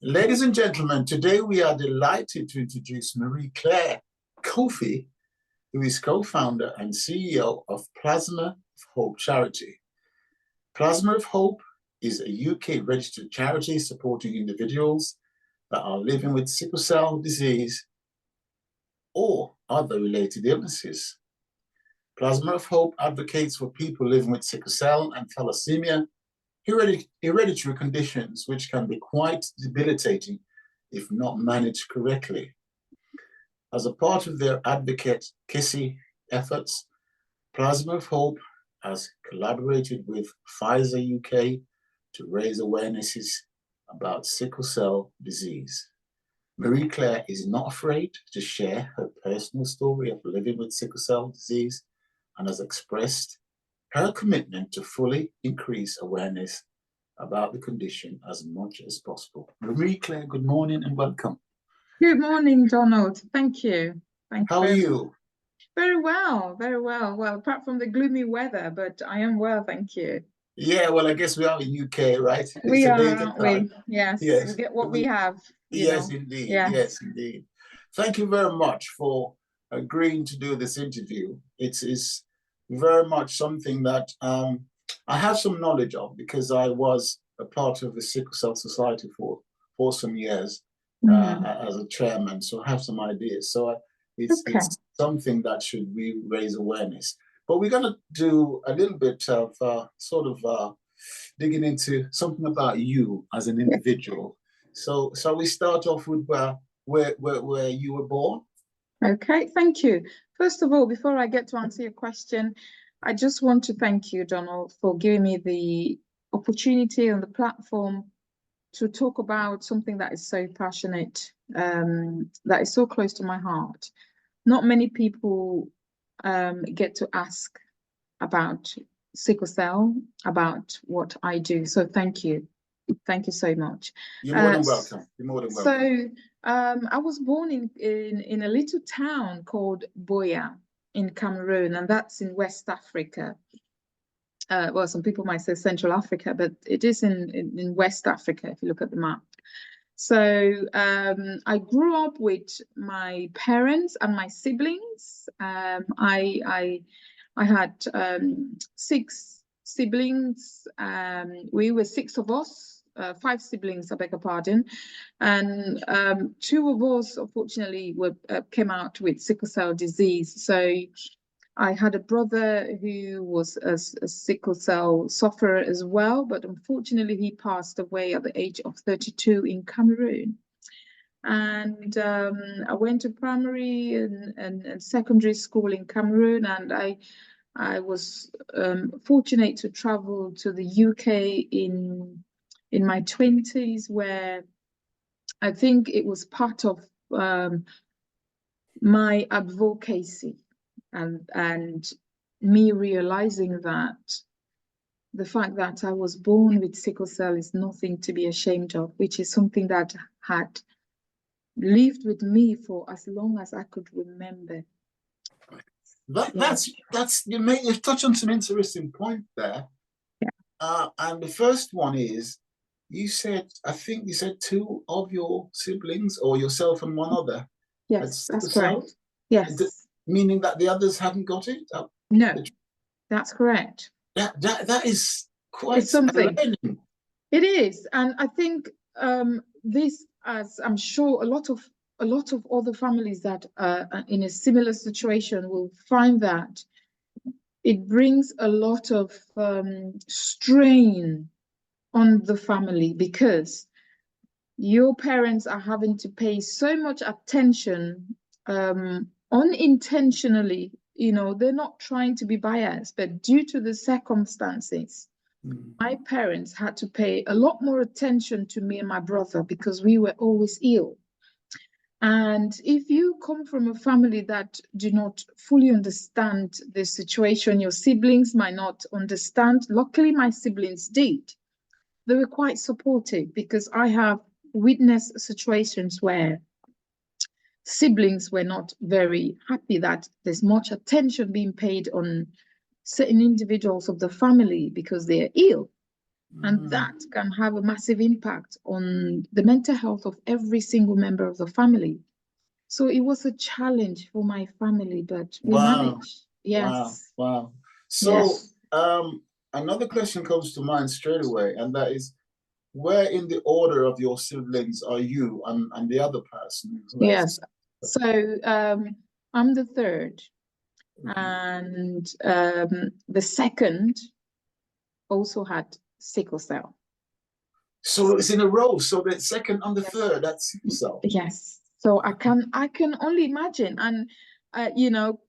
Ladies and gentlemen, today we are delighted to introduce Marie-Claire Kofi, who is co-founder and CEO of Plasma of Hope charity. Plasma of Hope is a UK registered charity supporting individuals that are living with sickle cell disease or other related illnesses. Plasma of Hope advocates for people living with sickle cell and thalasseamia, hereditary conditions which can be quite debilitating if not managed correctly. As a part of their advocacy efforts, Plasma of Hope has collaborated with Pfizer UK to raise awarenesses about sickle cell disease. Marie-Claire is not afraid to share her personal story of living with sickle cell disease and has expressed her commitment to fully increase awareness about the condition as much as possible. Marie-Claire, good morning and welcome. Good morning, Donald. Thank you. How are you? Very well, very well. Well, apart from the gloomy weather, but I am well, thank you. Yeah, well, I guess we are in UK, right? We are, aren't we? Yes, yes. We get what we have. Yes, indeed. Yes, indeed. Thank you very much for agreeing to do this interview. It is very much something that I have some knowledge of because I was a part of the Sickle Cell Society for some years as a chairman, so I have some ideas. So it's something that should raise awareness. But we're going to do a little bit of digging into something about you as an individual. So we start off with where you were born. Okay, thank you. First of all, before I get to answer your question, I just want to thank you, Donald, for giving me the opportunity on the platform to talk about something that is so passionate, that is so close to my heart. Not many people get to ask about sickle cell, about what I do. So thank you. Thank you so much. You're more than welcome. You're more than welcome. So I was born in a little town called Buea in Cameroon, and that's in West Africa. Well, some people might say Central Africa, but it is in West Africa if you look at the map. So I grew up with my parents and my siblings. I had 6 siblings. We were 6 of us, 5 siblings, I beg your pardon. And 2 of us, unfortunately, came out with sickle cell disease. So I had a brother who was a sickle cell sufferer as well, but unfortunately he passed away at the age of 32 in Cameroon. And I went to primary and secondary school in Cameroon, and I was fortunate to travel to the UK in my 20s, where I think it was part of my advocacy and me realizing that the fact that I was born with sickle cell is nothing to be ashamed of, which is something that had lived with me for as long as I could remember. You've touched on some interesting points there. Yeah. And the first one is, I think you said 2 of your siblings, or yourself and one other. Yes, that's correct. Yes. Meaning that the others haven't got it? No, that's correct. That is quite something. It is, and I think this, as I'm sure a lot of other families that are in a similar situation will find, that it brings a lot of strain on the family, because your parents are having to pay so much attention unintentionally. They're not trying to be biased, but due to the circumstances, my parents had to pay a lot more attention to me and my brother because we were always ill. And if you come from a family that do not fully understand the situation, your siblings might not understand. Luckily, my siblings did. They were quite supportive, because I have witnessed situations where siblings were not very happy that there's much attention being paid on certain individuals of the family because they're ill. And that can have a massive impact on the mental health of every single member of the family. So it was a challenge for my family, but we managed. Yes. Wow. So yes. another question comes to mind straight away, and that is, where in the order of your siblings are you and the other person who has? Yes. So I'm the third, and the second also had sickle cell. So it's in a row. So the second and the third, that's sickle cell. Yes. So I can only imagine, and you know,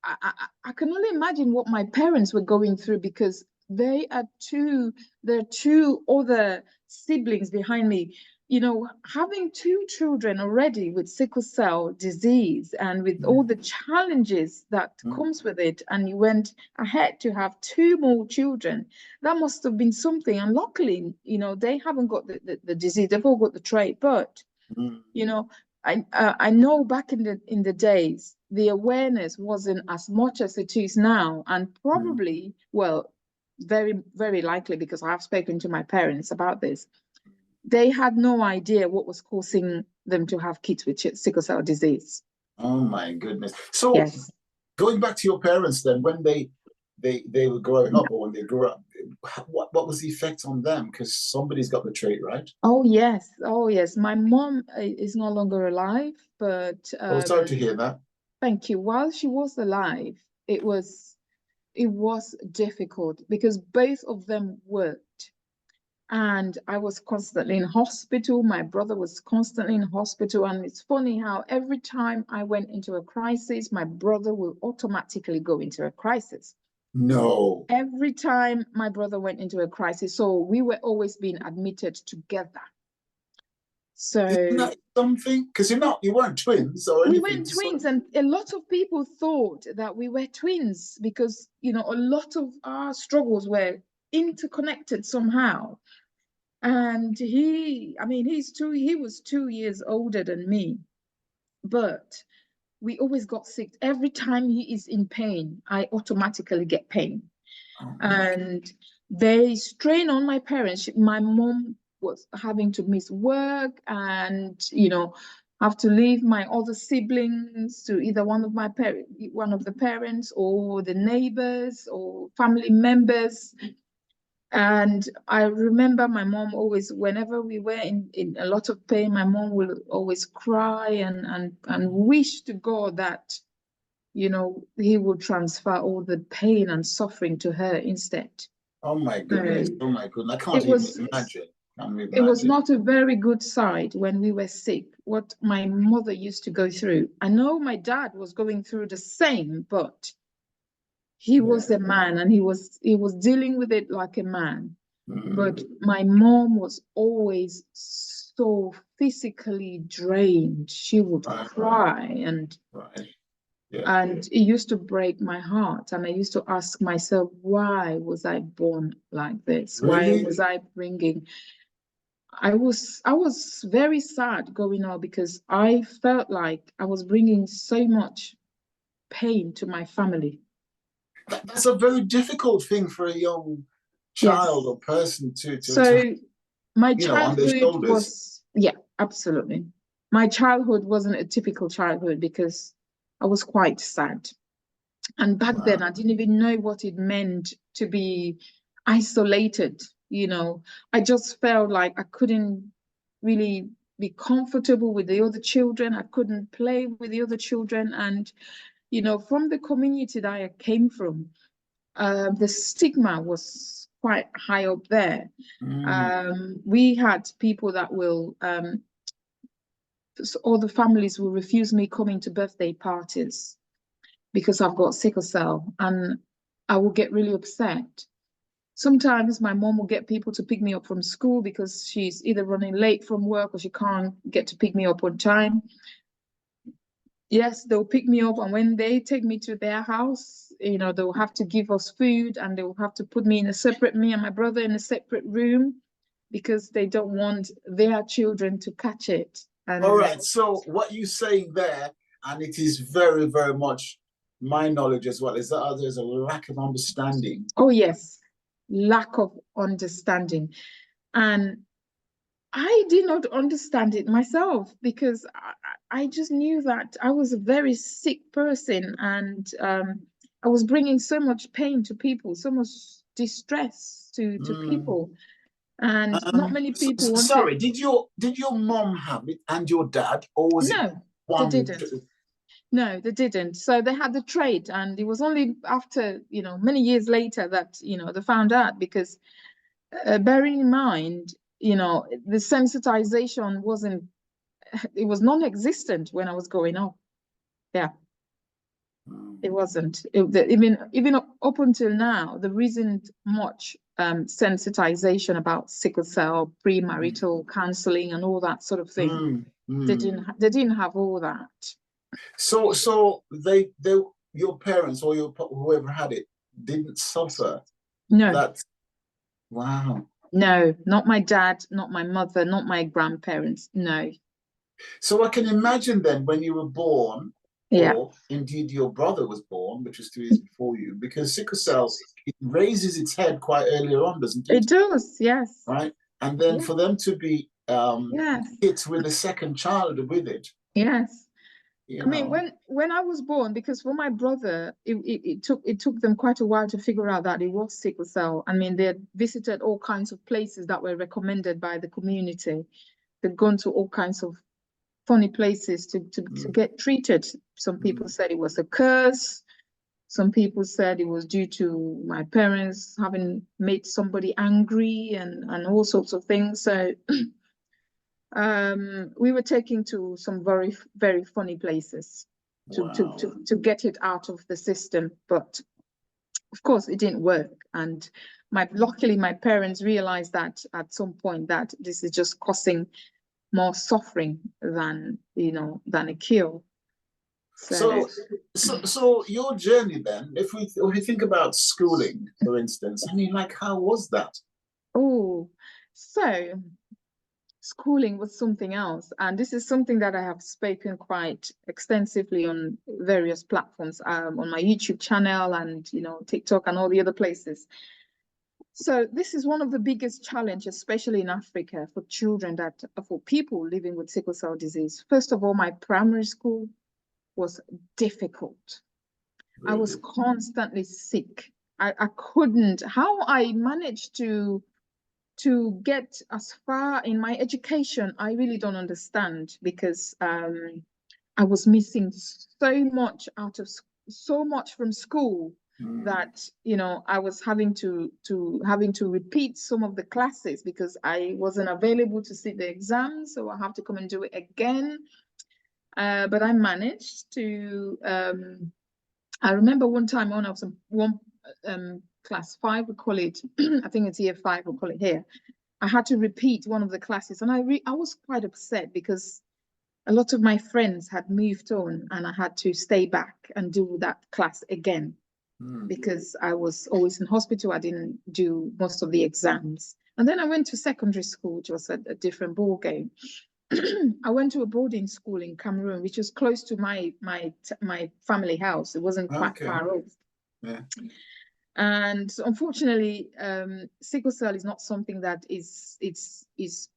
I can only imagine what my parents were going through, because there are two other siblings behind me. You know, having two children already with sickle cell disease and with all the challenges that comes with it, and you went ahead to have two more children, that must have been something. And luckily, you know, they haven't got the disease, they've all got the trait. But you know, I know back in the days, the awareness wasn't as much as it is now, and probably, well, very, very likely, because I have spoken to my parents about this, they had no idea what was causing them to have kids with sickle cell disease. Oh my goodness. So going back to your parents then, when they were growing up, or when they grew up, what was the effect on them? Because somebody's got the trait, right? Oh yes. My mom is no longer alive, but sorry to hear that. Thank you. While she was alive, it was difficult, because both of them worked, and I was constantly in hospital. My brother was constantly in hospital, and it's funny how every time I went into a crisis, my brother will automatically go into a crisis. No. Every time my brother went into a crisis, so we were always being admitted together. So isn't that something? Because you weren't twins or anything. We weren't twins, and a lot of people thought that we were twins, because you know, a lot of our struggles were interconnected somehow. And he was 2 years older than me, but we always got sick. Every time he is in pain, I automatically get pain. And they strain on my parents. My mom was having to miss work, and you know, have to leave my other siblings to either one of the parents, or the neighbors, or family members. And I remember my mom always, whenever we were in a lot of pain, my mom will always cry and wish to God that, you know, he would transfer all the pain and suffering to her instead. Oh my goodness. Oh my goodness. I can't even imagine. It was not a very good side when we were sick, what my mother used to go through. I know my dad was going through the same, but he was a man, and he was dealing with it like a man. But my mom was always so physically drained. She would cry, and and it used to break my heart. And I used to ask myself, why was I born like this? Really? Why was I bringing? I was very sad growing up, because I felt like I was bringing so much pain to my family. That's a very difficult thing for a young child or person to my childhood was, absolutely. My childhood wasn't a typical childhood, because I was quite sad. And back then, I didn't even know what it meant to be isolated. You know, I just felt like I couldn't really be comfortable with the other children. I couldn't play with the other children. And, you know, from the community that I came from, the stigma was quite high up there. We had people that will, all the families will refuse me coming to birthday parties because I've got sickle cell, and I will get really upset. Sometimes my mom will get people to pick me up from school because she's either running late from work or she can't get to pick me up on time. Yes, they'll pick me up, and when they take me to their house, you know, they'll have to give us food, and they'll have to put me and my brother in a separate room, because they don't want their children to catch it. And all right, so what you're saying there, and it is very, very much my knowledge as well, is that there's a lack of understanding. Oh yes. lack of understanding. And I did not understand it myself because I just knew that I was a very sick person, and I was bringing so much pain to people, so much distress to people, and not many people wanted. Sorry, did your mom have it and your dad, or was it one? They didn't. No, they didn't. So they had the trait, and it was only after, many years later that, they found out, because bearing in mind, the sensitization it was non-existent when I was growing up. Yeah, it wasn't. Even up until now, there isn't much sensitization about sickle cell, premarital counseling, and all that sort of thing. They didn't have all that. So they your parents or whoever had it didn't suffer. No. Wow. No, not my dad, not my mother, not my grandparents. No. So I can imagine then when you were born, or indeed your brother was born, which was 2 years before you, because sickle cell, it raises its head quite earlier on, doesn't it? It does, yes. Right, and then for them to be hit with a second child with it. Yes. I mean, when I was born, because for my brother, it took them quite a while to figure out that it was sickle cell. I mean, they had visited all kinds of places that were recommended by the community. They'd gone to all kinds of funny places to get treated. Some people said it was a curse. Some people said it was due to my parents having made somebody angry and all sorts of things. So we were taken to some very, very funny places to get it out of the system. But of course, it didn't work. And luckily, my parents realized that at some point that this is just causing more suffering than a cure. So your journey then, if we think about schooling, for instance, I mean, like, how was that? Oh, so schooling was something else, and this is something that I have spoken quite extensively on various platforms, on my YouTube channel and TikTok and all the other places. So this is one of the biggest challenges, especially in Africa, for for people living with sickle cell disease. First of all, my primary school was difficult. Really? I was constantly sick. I couldn't. How I managed to get as far in my education, I really don't understand, because I was missing so much from school that I was having to repeat some of the classes because I wasn't available to sit the exams, so I have to come and do it again. But I managed to. I remember one time when I was class 5, we call it. I think it's year 5, we call it here. I had to repeat one of the classes, and I was quite upset because a lot of my friends had moved on, and I had to stay back and do that class again because I was always in hospital. I didn't do most of the exams, and then I went to secondary school, which was a different ball game. I went to a boarding school in Cameroon, which was close to my family house. It wasn't quite far off. Yeah. And unfortunately, sickle cell is not something that is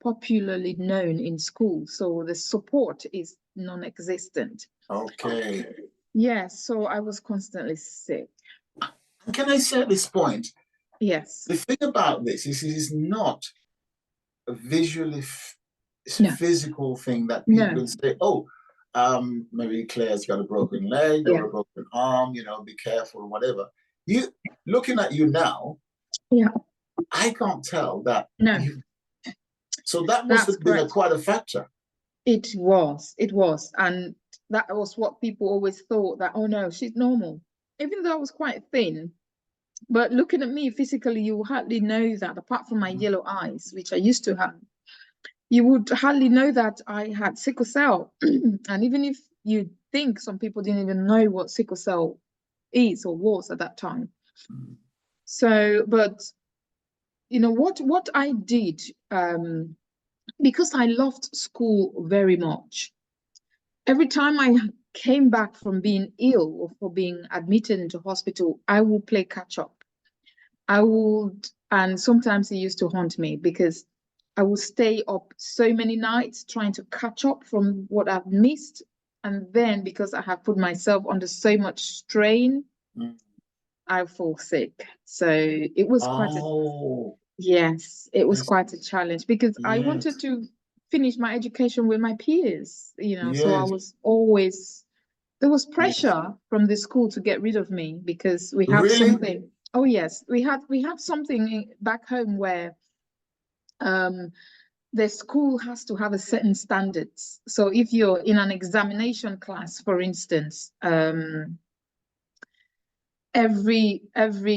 popularly known in school, so the support is non-existent. Okay. Yes, so I was constantly sick. Can I say at this point? Yes. The thing about this is it is not a visually physical thing that people can say, oh, Marie Claire's got a broken leg or a broken arm, be careful or whatever. You looking at you now, I can't tell that. No. So that must have been quite a factor. It was, and that was what people always thought, that, oh no, she's normal, even though I was quite thin. But looking at me physically, you hardly know that, apart from my yellow eyes, which I used to have, you would hardly know that I had sickle cell. And even if you think, some people didn't even know what sickle cell is or was at that time. So, but what I did, because I loved school very much, every time I came back from being ill or for being admitted into hospital, I would play catch up. I would, and sometimes it used to haunt me because I would stay up so many nights trying to catch up from what I've missed. And then because I have put myself under so much strain, I fall sick. So it was quite a, Oh, yes, it was I, quite a challenge because I wanted yes, to finish my education with my peers, so I yes, was always, there was yes. pressure from the school to get rid of me because we have Really? something. Oh yes, we have something back home where um the school has to have a certain standards. So if you're in an examination class, for instance, every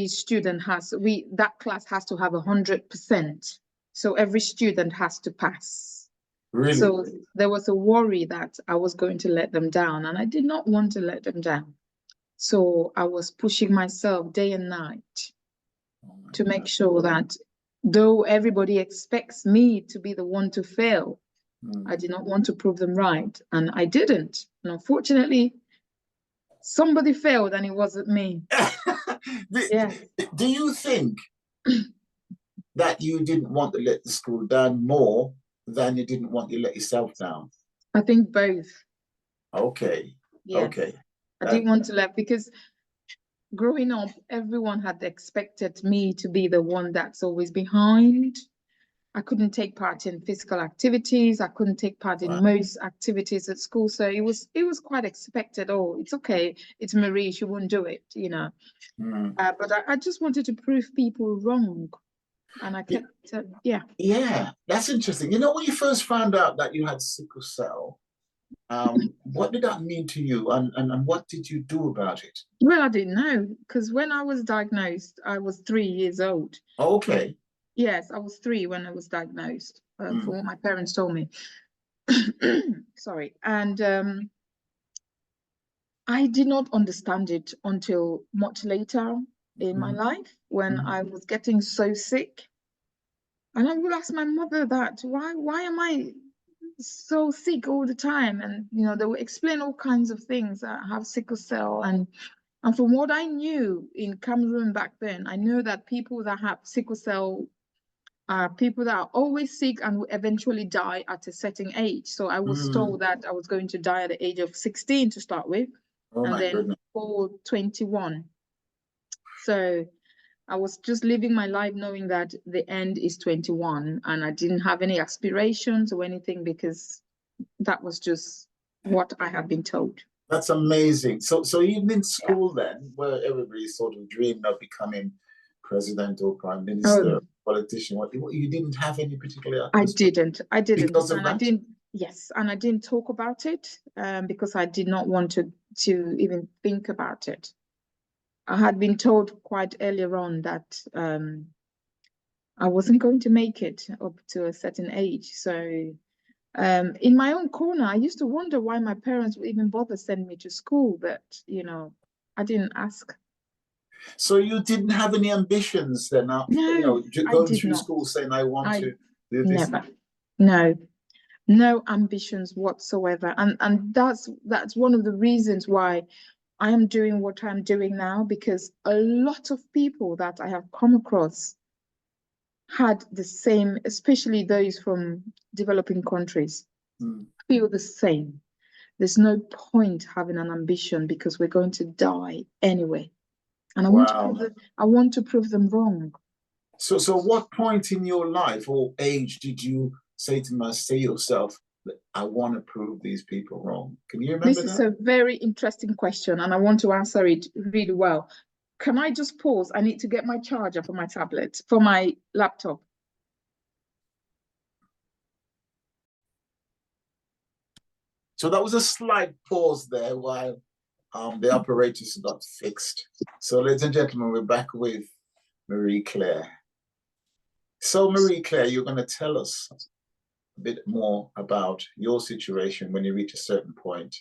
student has, that class has to have 100%. So every student has to pass. Really? So there was a worry that I was going to let them down, and I did not want to let them down. So I was pushing myself day and night Oh my to make God. sure that though everybody expects me to be the one to fail, I Mm. did not want to prove them right, and I didn't. And unfortunately, somebody failed, and it wasn't me. do, Yeah, do you think that you didn't want to let the school down more than you didn't want to let yourself down? I think both. Okay, Yes, okay. I That, didn't want to let, because growing up, everyone had expected me to be the one that's always behind. I couldn't take part in physical activities. I couldn't take part in wow. most activities at school. So it was quite expected. Oh, it's okay. It's Marie. She won't do it. Mm. But I just wanted to prove people wrong. And I kept, yeah. Yeah, that's interesting. You know, when you first found out that you had sickle cell, what did that mean to you, and what did you do about it? Well, I didn't know because when I was diagnosed, I was 3 years old. Okay. Yes, I was 3 when I was diagnosed, from Mm. what my parents told me. Sorry. And I did not understand it until much later in my Mm. life when Mm. I was getting so sick. And I would ask my mother that, why am I so sick all the time? And they would explain all kinds of things. I have sickle cell, and from what I knew in Cameroon back then, I know that people that have sickle cell are people that are always sick and will eventually die at a certain age. So I was Mm. told that I was going to die at the age of 16 to start with, Oh and my then goodness. for 21. So I was just living my life knowing that the end is 21, and I didn't have any aspirations or anything because that was just what I had been told. That's amazing. So even in Yeah. school then, where everybody sort of dreamed of becoming president or prime Oh, minister, politician, what you didn't have any particular I aspiration didn't. I didn't, because of and I that? didn't. Yes, and I didn't talk about it because I did not want to even think about it. I had been told quite earlier on that I wasn't going to make it up to a certain age. So in my own corner, I used to wonder why my parents would even bother sending me to school, but I didn't ask. So you didn't have any ambitions then after, No, I going did through not. school saying, I want I to do this? never. No, no ambitions whatsoever. And that's one of the reasons why I am doing what I'm doing now, because a lot of people that I have come across had the same, especially those from developing countries, Hmm. feel the same. There's no point having an ambition because we're going to die anyway. And Wow. I want to prove them wrong. So what point in your life or age did you say yourself, I want to prove these people wrong? Can you remember This is that? a very interesting question, and I want to answer it really well. Can I just pause? I need to get my charger for my tablet, for my laptop. So that was a slight pause there while the apparatus got fixed. So, ladies and gentlemen, we're back with Marie Claire. So, Marie Claire, you're going to tell us a bit more about your situation when you reach a certain point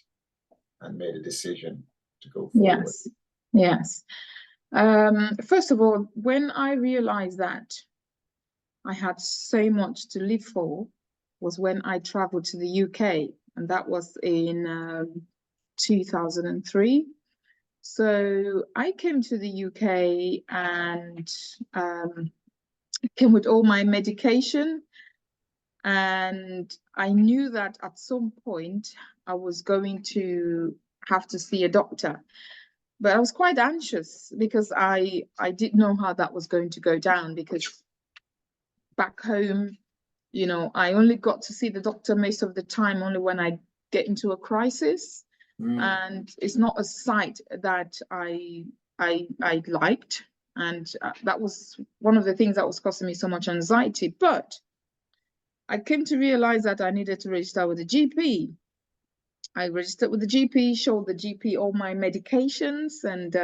and made a decision to go forward. Yes, yes. First of all, when I realized that I had so much to live for was when I traveled to the UK, and that was in 2003. So I came to the UK and came with all my medication. And I knew that at some point I was going to have to see a doctor. But I was quite anxious because I didn't know how that was going to go down, because back home, you know, I only got to see the doctor most of the time only when I get into a crisis. And it's not a sight that I liked. And that was one of the things that was causing me so much anxiety. But I came to realize that I needed to register with the GP. I registered with the GP, showed the GP all my medications, and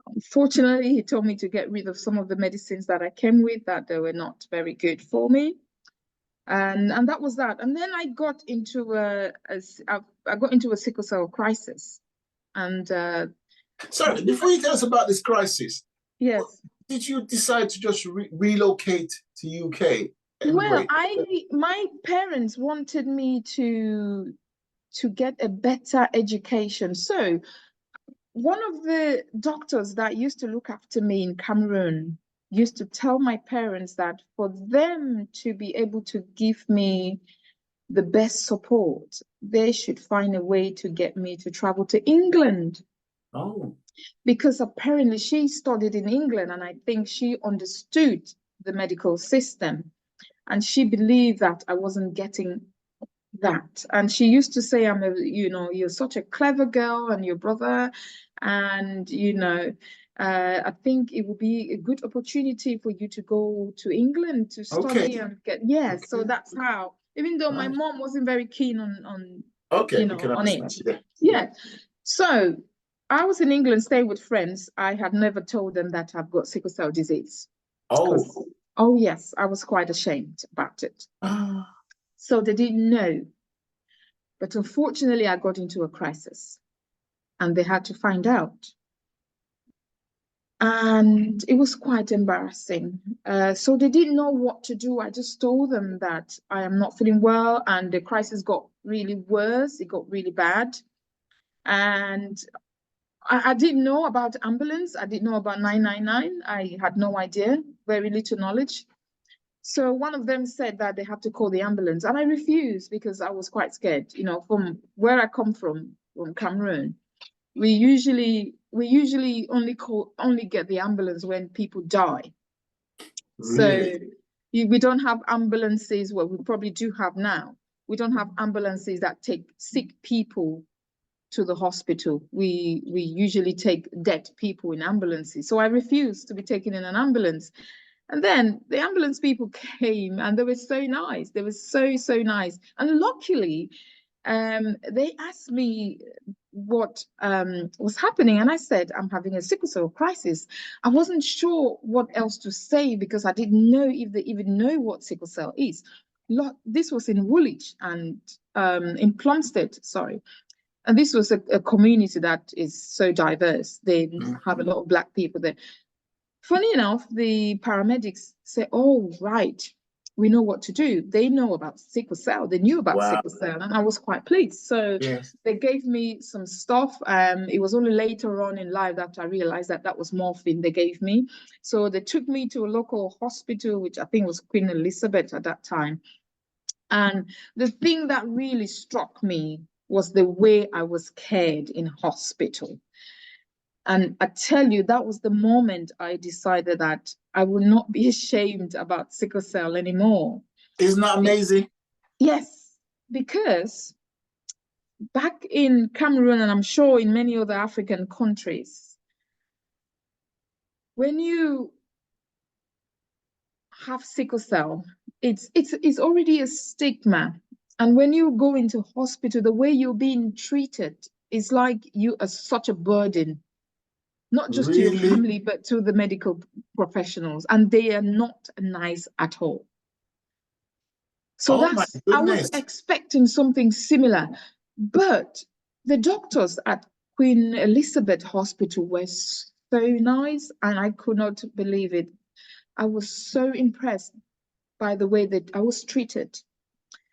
unfortunately, he told me to get rid of some of the medicines that I came with, that they were not very good for me. And that was that. And then I got into a sickle cell crisis. And sorry, before you tell us about this crisis, yes, did you decide to just relocate to UK? well, my parents wanted me to get a better education. So one of the doctors that used to look after me in Cameroon used to tell my parents that for them to be able to give me the best support, they should find a way to get me to travel to England. Oh. Because apparently she studied in England, and I think she understood the medical system, and she believed that I wasn't getting that. And she used to say, you're such a clever girl, and your brother, and I think it would be a good opportunity for you to go to England to study and get, yeah. Okay. So that's how, even though my mom wasn't very keen on okay, on it. Yeah. So I was in England staying with friends. I had never told them that I've got sickle cell disease. Oh yes, I was quite ashamed about it. So they didn't know. But unfortunately, I got into a crisis and they had to find out. And it was quite embarrassing. So they didn't know what to do. I just told them that I am not feeling well, and the crisis got really worse. It got really bad. And I didn't know about ambulance. I didn't know about 999. I had no idea, very little knowledge. So one of them said that they have to call the ambulance, and I refused because I was quite scared. You know, from where I come from Cameroon, we usually only get the ambulance when people die. Really? So we don't have ambulances. Well, we probably do have now. We don't have ambulances that take sick people to the hospital. We usually take dead people in ambulances. So I refused to be taken in an ambulance. And then the ambulance people came, and they were so nice. They were so nice. And luckily, they asked me what was happening, and I said, I'm having a sickle cell crisis. I wasn't sure what else to say because I didn't know if they even know what sickle cell is. This was in Woolwich and in Plumstead, sorry. And this was a community that is so diverse. They have a lot of Black people there. Funny enough, the paramedics say, oh, right, we know what to do. They know about sickle cell. They knew about sickle cell, and I was quite pleased. So they gave me some stuff. It was only later on in life that I realized that that was morphine they gave me. So they took me to a local hospital, which I think was Queen Elizabeth at that time. And the thing that really struck me was the way I was cared in hospital. And I tell you, that was the moment I decided that I would not be ashamed about sickle cell anymore. Isn't that amazing? Yes, because back in Cameroon, and I'm sure in many other African countries, when you have sickle cell, it's already a stigma. And when you go into hospital, the way you're being treated is like you are such a burden. Not just to your family, but to the medical professionals. And they are not nice at all. So I was expecting something similar. But the doctors at Queen Elizabeth Hospital were so nice, and I could not believe it. I was so impressed by the way that I was treated.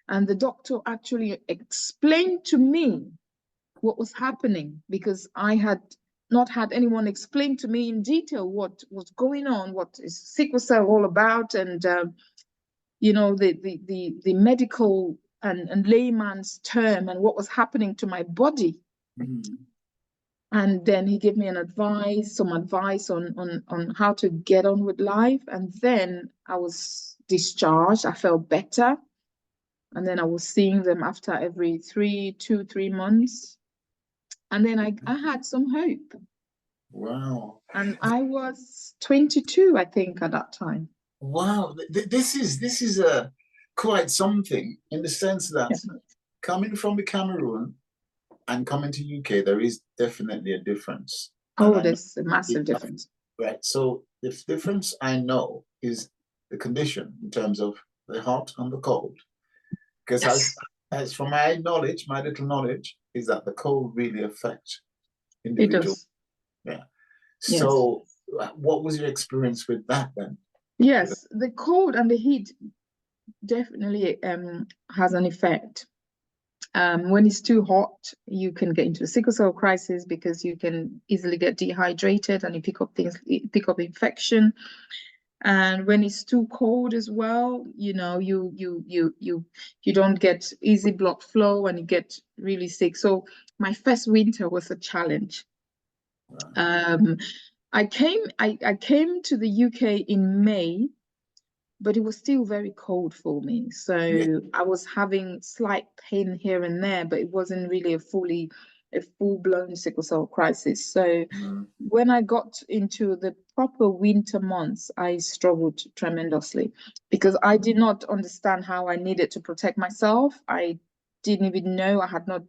And the doctor actually explained to me what was happening, because I had not had anyone explain to me in detail what was going on, what is sickle cell all about, and you know, the medical and layman's term and what was happening to my body. Mm. And then he gave me some advice on how to get on with life. And then I was discharged. I felt better. And then I was seeing them after every 3 months. And then I had some hope. Wow. And I was 22, I think, at that time. Wow. This is a quite something, in the sense that coming from the Cameroon and coming to UK, there is definitely a difference. Oh, there's a massive difference. Right. So the difference I know is the condition in terms of the hot and the cold. Because as from my knowledge, my little knowledge, is that the cold really affects individuals. Yeah. So what was your experience with that then? Yes, the cold and the heat definitely has an effect. When it's too hot, you can get into a sickle cell crisis because you can easily get dehydrated and you pick up infection. And when it's too cold as well, you know, you don't get easy blood flow and you get really sick. So my first winter was a challenge. Wow. I came to the UK in May, but it was still very cold for me. So I was having slight pain here and there, but it wasn't really a full-blown sickle cell crisis. So when I got into the proper winter months, I struggled tremendously because I did not understand how I needed to protect myself. I didn't even know, I had not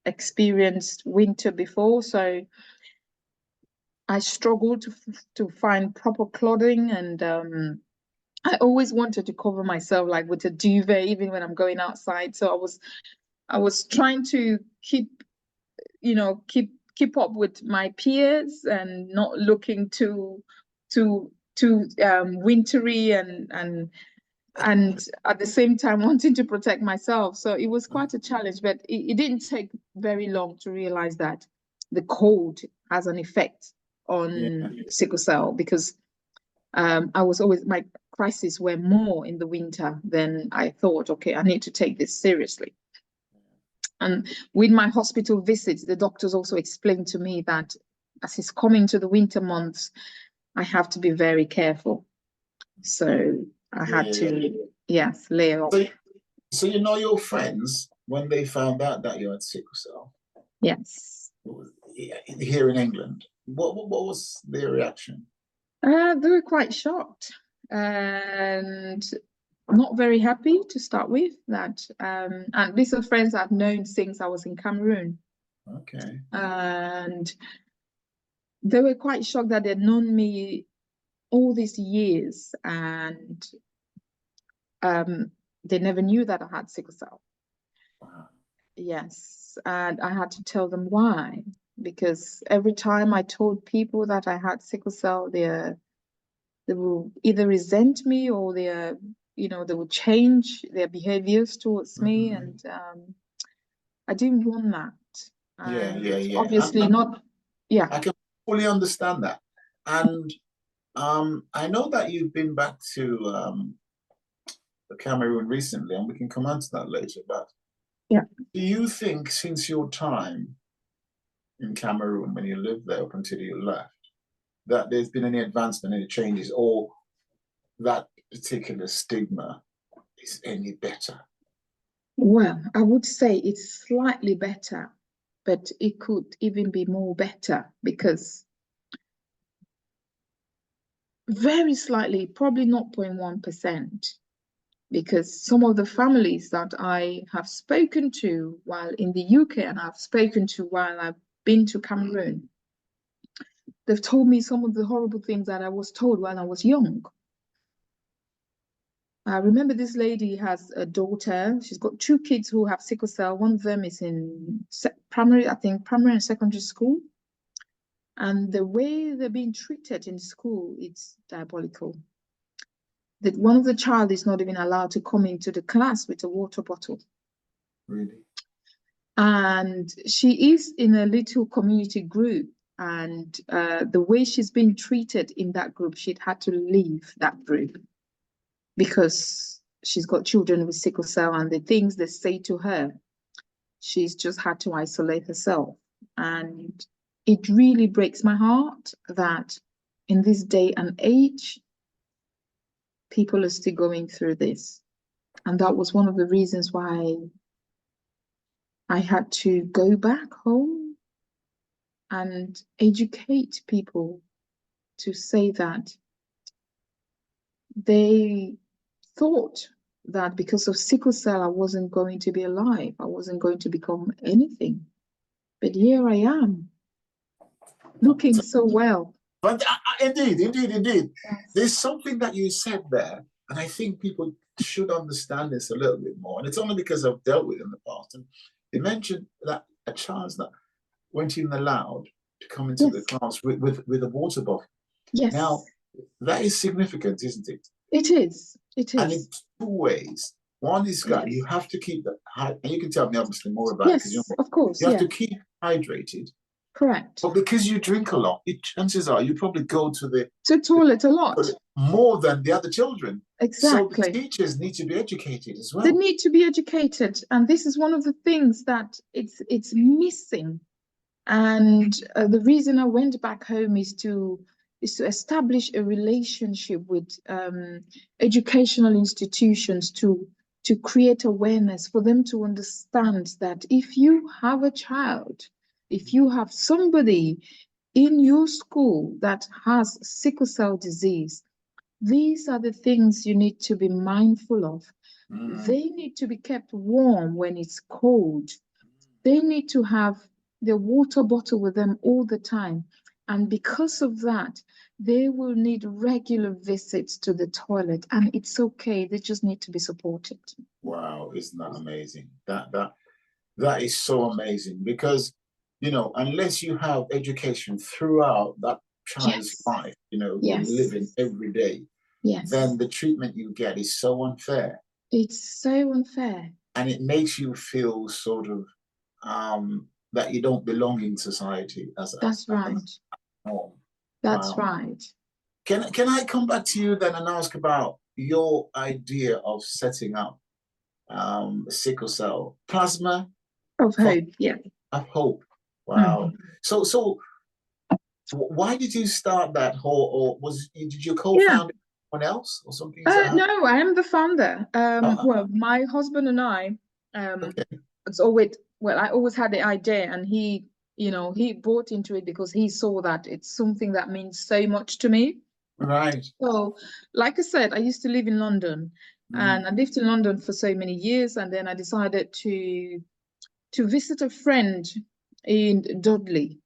experienced winter before. So I struggled to find proper clothing, and I always wanted to cover myself like with a duvet, even when I'm going outside. So I was trying to keep up with my peers and not looking too wintry, and at the same time wanting to protect myself. So it was quite a challenge, but it didn't take very long to realize that the cold has an effect on sickle cell, because my crises were more in the winter than I thought. Okay, I need to take this seriously. And with my hospital visits, the doctors also explained to me that as it's coming to the winter months, I have to be very careful. So I had to, lay off. So you know your friends, when they found out that you had sickle cell? Yes. Here in England, what was their reaction? They were quite shocked and not very happy to start with that. And these are friends I've known since I was in Cameroon. Okay. And they were quite shocked that they'd known me all these years, and they never knew that I had sickle cell. Wow. Yes, and I had to tell them why, because every time I told people that I had sickle cell, they will either resent me, or they will change their behaviors towards me, and I didn't want that. Yeah. Obviously not. Yeah. I can fully understand that, and I know that you've been back to Cameroon recently, and we can come on to that later. But do you think, since your time in Cameroon, when you lived there up until you left, that there's been any advancement, any changes, or that particular stigma is any better? Well, I would say it's slightly better, but it could even be more better, because very slightly, probably 0.1%, because some of the families that I have spoken to while in the UK and I've spoken to while I've been to Cameroon, they've told me some of the horrible things that I was told while I was young. I remember this lady has a daughter. She's got 2 kids who have sickle cell. One of them is in primary and secondary school. And the way they're being treated in school, it's diabolical. That one of the child is not even allowed to come into the class with a water bottle. Really? And she is in a little community group. And the way she's been treated in that group, she'd had to leave that group because she's got children with sickle cell, and the things they say to her, she's just had to isolate herself. And it really breaks my heart that in this day and age, people are still going through this. And that was one of the reasons why I had to go back home and educate people, to say that they thought that because of sickle cell, I wasn't going to be alive. I wasn't going to become anything. But here I am, looking so well. But indeed. Yes. There's something that you said there, and I think people should understand this a little bit more. And it's only because I've dealt with it in the past. And you mentioned that a child that weren't even allowed to come into the class with a water bottle. Yes. Now, that is significant, isn't it? It is. It is. And in two ways. One is that you have to keep that, and you can tell me obviously more about it. Yes, of course. You have to keep hydrated. Correct. But because you drink a lot, chances are you probably go to the toilet a lot. More than the other children. Exactly. So the teachers need to be educated as well. They need to be educated. And this is one of the things that it's missing. And the reason I went back home is to establish a relationship with educational institutions, to create awareness for them to understand that if you have a child, if you have somebody in your school that has sickle cell disease, these are the things you need to be mindful of. They need to be kept warm when it's cold. They need to have their water bottle with them all the time. And because of that, they will need regular visits to the toilet. And it's okay. They just need to be supported. Wow, isn't that amazing? That is so amazing, because, you know, unless you have education throughout that child's life, you know, living every day, then the treatment you get is so unfair. It's so unfair. And it makes you feel sort of that you don't belong in society That's right. That's right. Can I come back to you then and ask about your idea of setting up sickle cell plasma of hope? Yeah, of hope. Wow. So why did you start that whole, or did you co-found it with someone else or something? No, I am the founder. Well, my husband and I, it's always, well, I always had the idea, and he, you know, he bought into it because he saw that it's something that means so much to me. Right. So, like I said, I used to live in London, and I lived in London for so many years, and then I decided to visit a friend in Dudley.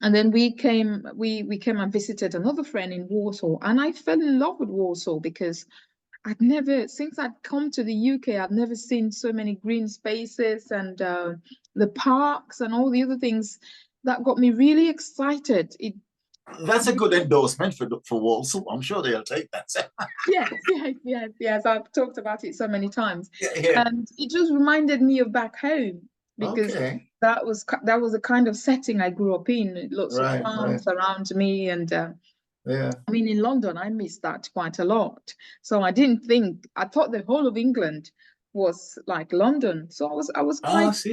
And then we came and visited another friend in Warsaw, and I fell in love with Warsaw because since I'd come to the UK, I'd never seen so many green spaces and the parks and all the other things that got me really excited. That's a good endorsement for Warsaw. I'm sure they'll take that. Yes. I've talked about it so many times. And it just reminded me of back home, because that was the kind of setting I grew up in. Lots of farms around me, and I mean, in London, I missed that quite a lot. So I thought the whole of England was like London. So I was quite,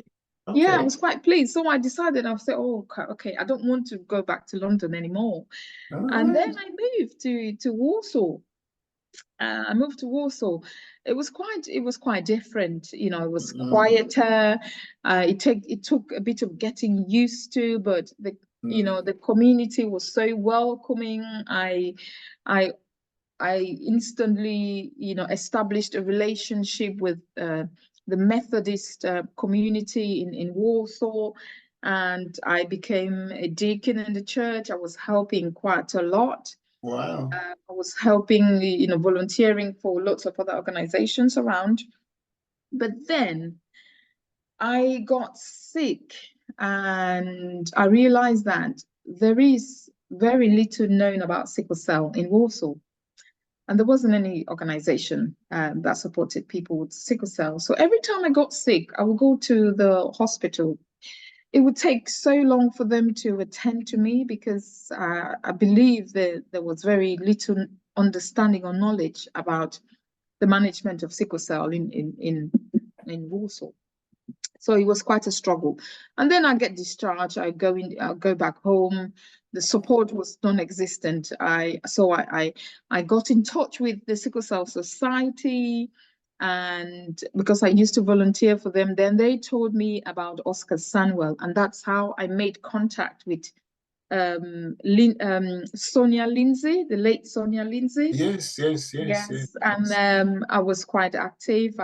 I was quite pleased. So I decided, I said, oh, okay, I don't want to go back to London anymore. And then I moved to Warsaw. I moved to Warsaw. It was quite different. You know, it was quieter. It took a bit of getting used to, but the community was so welcoming. I instantly, established a relationship with the Methodist community in Warsaw, and I became a deacon in the church. I was helping quite a lot. Wow. I was helping, volunteering for lots of other organizations around. But then I got sick, and I realized that there is very little known about sickle cell in Warsaw. and there wasn't any organization that supported people with sickle cell. So every time I got sick, I would go to the hospital. It would take so long for them to attend to me because I believe that there was very little understanding or knowledge about the management of sickle cell in Warsaw. So it was quite a struggle. And then I get discharged. I'll go back home. The support was non-existent. I got in touch with the Sickle Cell Society, and because I used to volunteer for them, then they told me about Oscar Sanwell, and that's how I made contact with Sonia Lindsay, the late Sonia Lindsay. Yes. And I was quite active.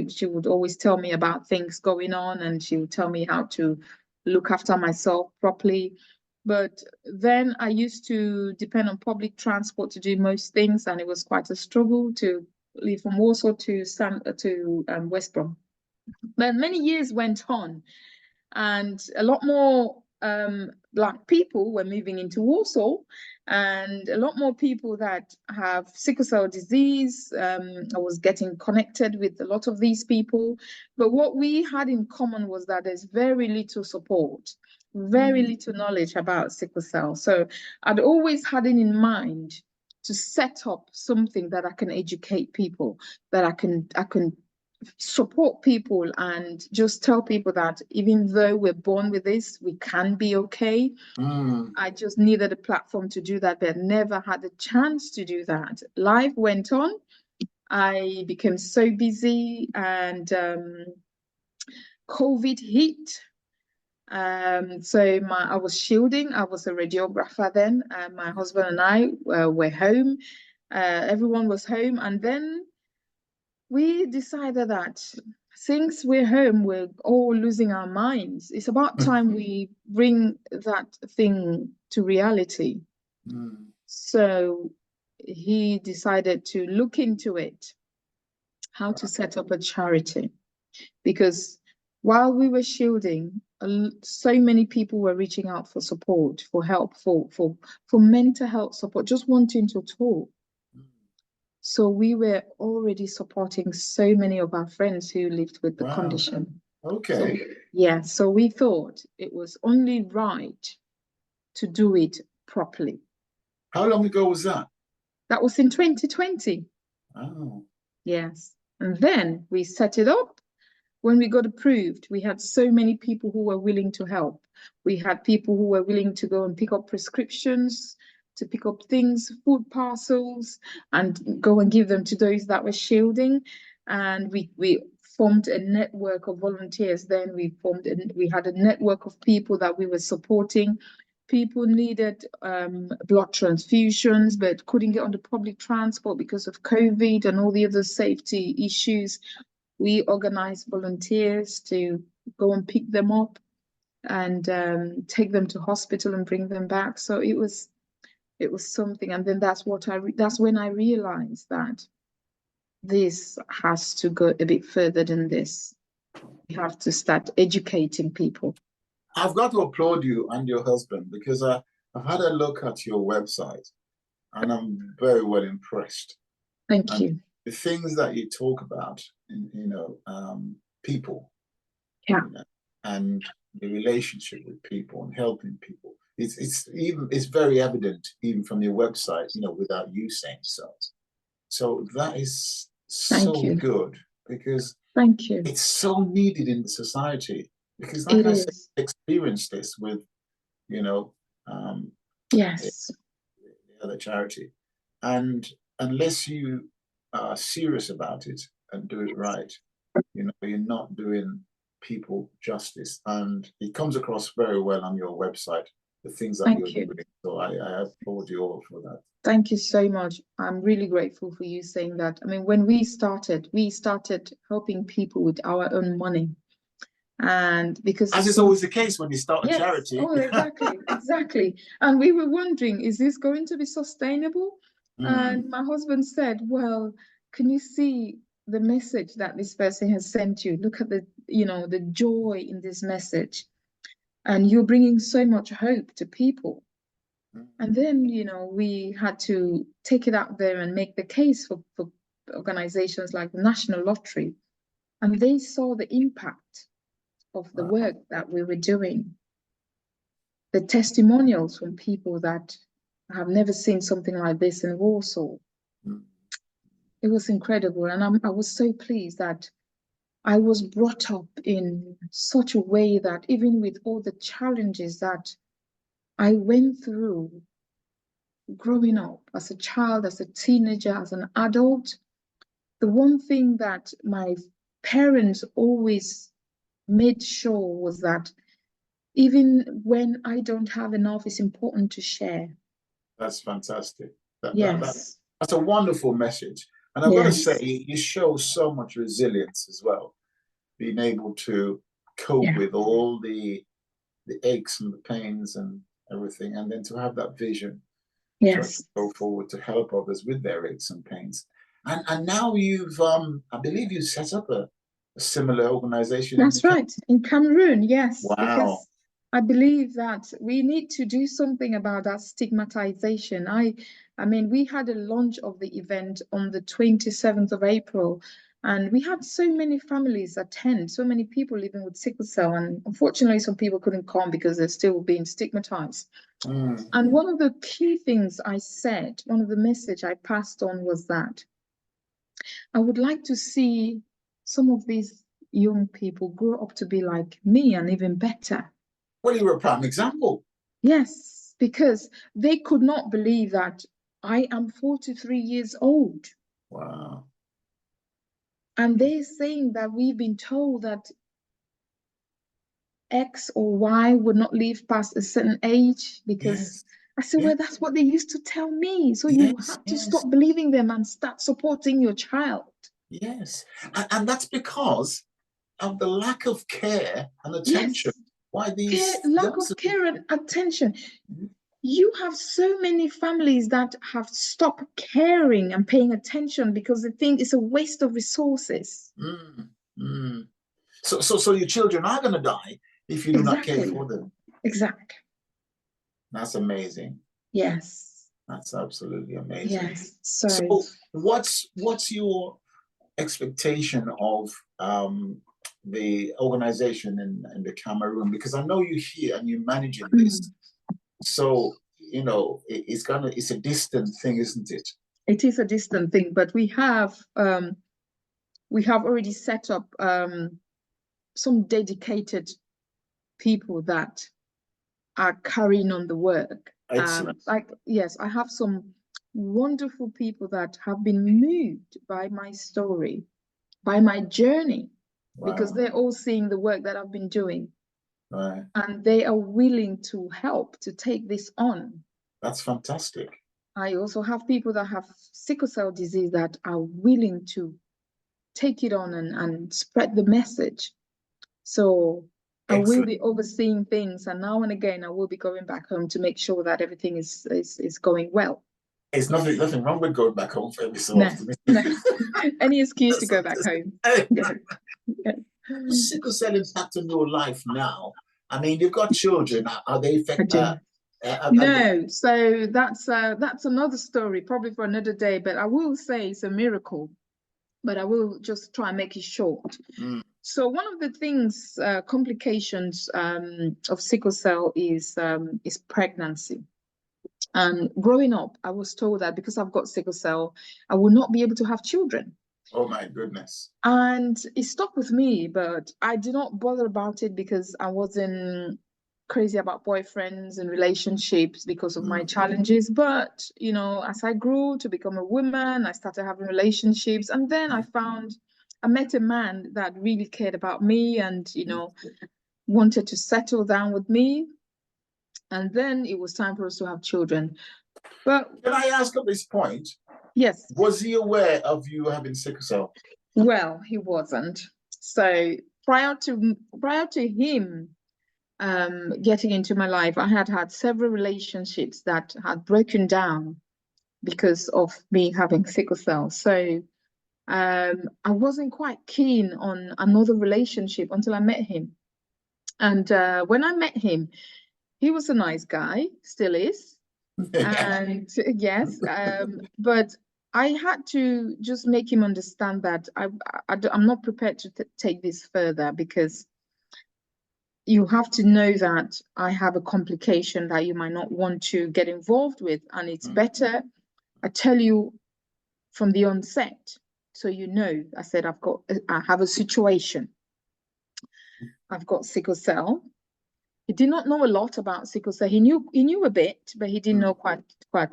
She would always tell me about things going on, and she would tell me how to look after myself properly. But then I used to depend on public transport to do most things, and it was quite a struggle to leave from Warsaw to West Brom. But many years went on, and a lot more Black people were moving into Warsaw, and a lot more people that have sickle cell disease. I was getting connected with a lot of these people, but what we had in common was that there's very little support, very little knowledge about sickle cell. So I'd always had it in mind to set up something that I can educate people, that I can support people and just tell people that even though we're born with this, we can be okay. I just needed a platform to do that, but never had the chance to do that. Life went on. I became so busy, and COVID hit. So I was shielding. I was a radiographer then. My husband and I were home. Everyone was home, and then we decided that since we're home, we're all losing our minds. It's about time we bring that thing to reality. So he decided to look into it, how to set up a charity. Because while we were shielding, so many people were reaching out for support, for help, for mental health support, just wanting to talk. So we were already supporting so many of our friends who lived with the condition. Okay. So we thought it was only right to do it properly. How long ago was that? That was in 2020. Oh. Yes. And then we set it up. When we got approved, we had so many people who were willing to help. We had people who were willing to go and pick up prescriptions, to pick up things, food parcels, and go and give them to those that were shielding. And we formed a network of volunteers. Then we had a network of people that we were supporting. People needed blood transfusions, but couldn't get on the public transport because of COVID and all the other safety issues. We organized volunteers to go and pick them up and take them to hospital and bring them back. So it was something. And then that's when I realized that this has to go a bit further than this. We have to start educating people. I've got to applaud you and your husband, because I've had a look at your website and I'm very well impressed. Thank you. The things that you talk about, people, and the relationship with people and helping people. It's very evident even from your website, without you saying so. So that is so good, because thank you. It's so needed in the society, because like I said, I experienced this with, yes, the other charity, and unless you are serious about it and do it right, you're not doing people justice. And it comes across very well on your website, the things that you're doing. So I applaud you all for that. Thank you so much. I'm really grateful for you saying that. I mean, when we started helping people with our own money. And because as is always the case when you start a charity. Oh, exactly. And we were wondering, is this going to be sustainable? And my husband said, well, can you see the message that this person has sent you? Look at the joy in this message. And you're bringing so much hope to people. And then, you know, we had to take it out there and make the case for organizations like the National Lottery. And they saw the impact of the work that we were doing. The testimonials from people that have never seen something like this in Warsaw. It was incredible. And I was so pleased that I was brought up in such a way that even with all the challenges that I went through growing up as a child, as a teenager, as an adult, the one thing that my parents always made sure was that even when I don't have enough, it's important to share. That's fantastic. Yes. That's a wonderful message. And I've got to say, Yes. you show so much resilience as well, being able to cope with all the aches and the pains and everything, and then to have that vision Yes. to go forward to help others with their aches and pains. And now you've, I believe you set up a similar organization. That's right, in Cameroon, yes. Wow. Because I believe that we need to do something about that stigmatization. I mean, we had a launch of the event on the 27th of April, and we had so many families attend, so many people living with sickle cell, and unfortunately some people couldn't come because they're still being stigmatized. And one of the key things I said, one of the message I passed on was that I would like to see some of these young people grow up to be like me and even better. Well, you were a prime example. Yes, because they could not believe that I am 43 years old. Wow. And they're saying that we've been told that X or Y would not live past a certain age because I said, well, that's what they used to tell me. So you have to stop believing them and start supporting your child. Yes. And that's because of the lack of care and attention. Yes. Why these lack of care and attention. You have so many families that have stopped caring and paying attention because they think it's a waste of resources. So your children are going to die if you do not care for them. Exactly. That's amazing. Yes. That's absolutely amazing. Yes. So what's your expectation of the organization in the Cameroon? Because I know you're here and you're managing this. So, you know, it's a distant thing, isn't it? It is a distant thing, but we have already set up some dedicated people that are carrying on the work. Yes, I have some wonderful people that have been moved by my story, by my journey, because they're all seeing the work that I've been doing. Right. And they are willing to help to take this on. That's fantastic. I also have people that have sickle cell disease that are willing to take it on and spread the message. So I will be overseeing things, and now and again I will be going back home to make sure that everything is going well. There's nothing wrong with going back home every so often. No. Any excuse to go back home. Sickle cell impact on your life now? I mean, you've got children. Are they affected? No, so that's another story, probably for another day. But I will say it's a miracle. But I will just try and make it short. So one of the things, complications of sickle cell is pregnancy. And growing up, I was told that because I've got sickle cell, I will not be able to have children. Oh my goodness. And it stuck with me, but I did not bother about it because I wasn't crazy about boyfriends and relationships because of my challenges. But, you know, as I grew to become a woman, I started having relationships. And then I met a man that really cared about me and, you know, wanted to settle down with me. And then it was time for us to have children. But can I ask at this point? Yes. Was he aware of you having sickle cell? Well, he wasn't. So prior to him getting into my life, I had several relationships that had broken down because of me having sickle cell. So I wasn't quite keen on another relationship until I met him. And when I met him, he was a nice guy, still is. And yes, but I had to just make him understand that I'm not prepared to take this further, because you have to know that I have a complication that you might not want to get involved with, and it's better I tell you from the onset, so you know. I said, I have a situation. I've got sickle cell. He did not know a lot about sickle cell. He knew a bit, but he didn't know quite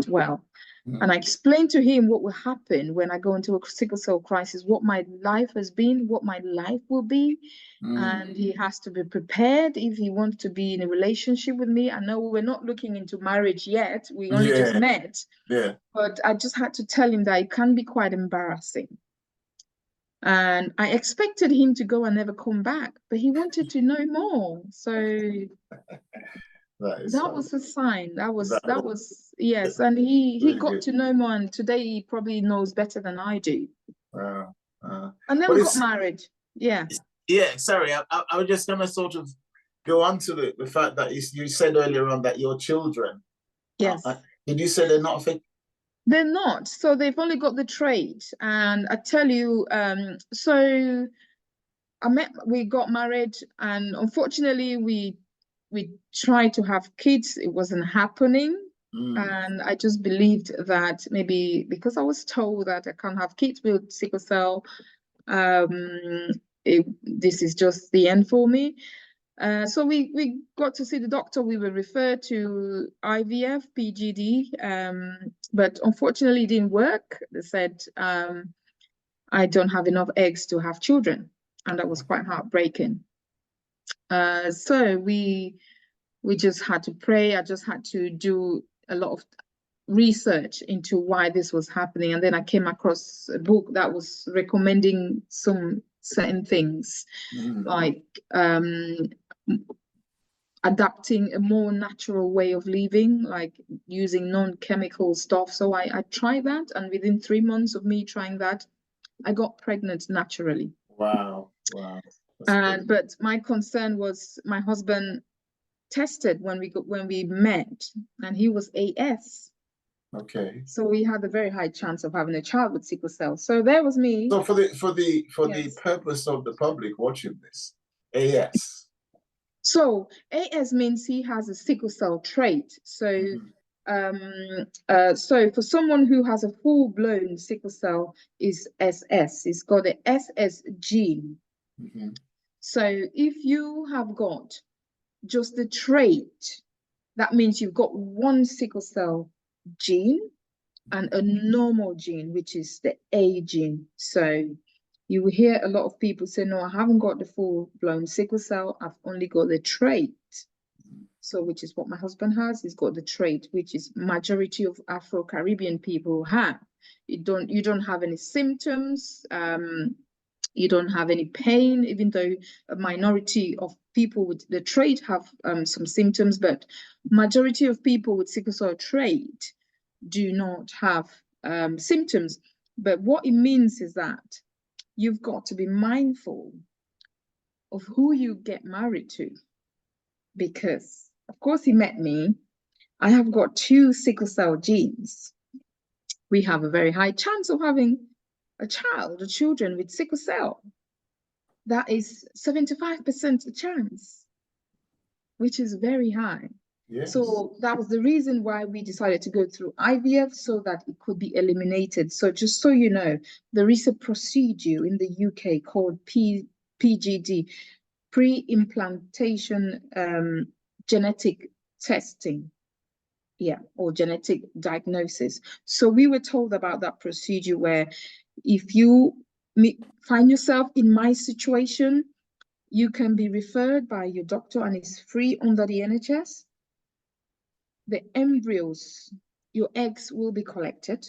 well. And I explained to him what will happen when I go into a sickle cell crisis, what my life has been, what my life will be. And he has to be prepared if he wants to be in a relationship with me. I know we're not looking into marriage yet. We only just met. Yeah. But I just had to tell him that it can be quite embarrassing. And I expected him to go and never come back, but he wanted to know more. So that was a sign. That was yes. And he really got good to know more, and today he probably knows better than I do. Wow. And then we got married. Yeah. Yeah, sorry. I was just gonna sort of go on to the fact that you said earlier on that your children. Yes. Did you say they're not affected? They're not. So they've only got the trait. And I tell you, so we got married, and unfortunately we tried to have kids. It wasn't happening. And I just believed that maybe because I was told that I can't have kids with sickle cell, this is just the end for me. So we got to see the doctor. We were referred to IVF, PGD, but unfortunately it didn't work. They said I don't have enough eggs to have children, and that was quite heartbreaking. So we just had to pray. I just had to do a lot of research into why this was happening, and then I came across a book that was recommending some certain things, like adapting a more natural way of living, like using non-chemical stuff. So I tried that, and within 3 months of me trying that, I got pregnant naturally. Wow. But my concern was my husband tested when we met, and he was AS. Okay. So we had a very high chance of having a child with sickle cell. So there was me. So for the purpose of the public watching this, AS. So AS means he has a sickle cell trait. So so for someone who has a full-blown sickle cell is SS. It's got the SS gene. So if you have got just the trait, that means you've got one sickle cell gene and a normal gene, which is the A gene. So you will hear a lot of people say, no, I haven't got the full-blown sickle cell, I've only got the trait. So which is what my husband has. He's got the trait, which is majority of Afro-Caribbean people have. You don't have any symptoms, you don't have any pain, even though a minority of people with the trait have some symptoms, but majority of people with sickle cell trait do not have symptoms. But what it means is that you've got to be mindful of who you get married to, because of course he met me. I have got 2 sickle cell genes. We have a very high chance of having children with sickle cell. That is 75% chance, which is very high. Yes. So that was the reason why we decided to go through IVF, so that it could be eliminated. So just so you know, there is a procedure in the UK called PGD, pre-implantation genetic testing, or genetic diagnosis. So we were told about that procedure, where if you find yourself in my situation, you can be referred by your doctor, and it's free under the NHS. The embryos, your eggs will be collected,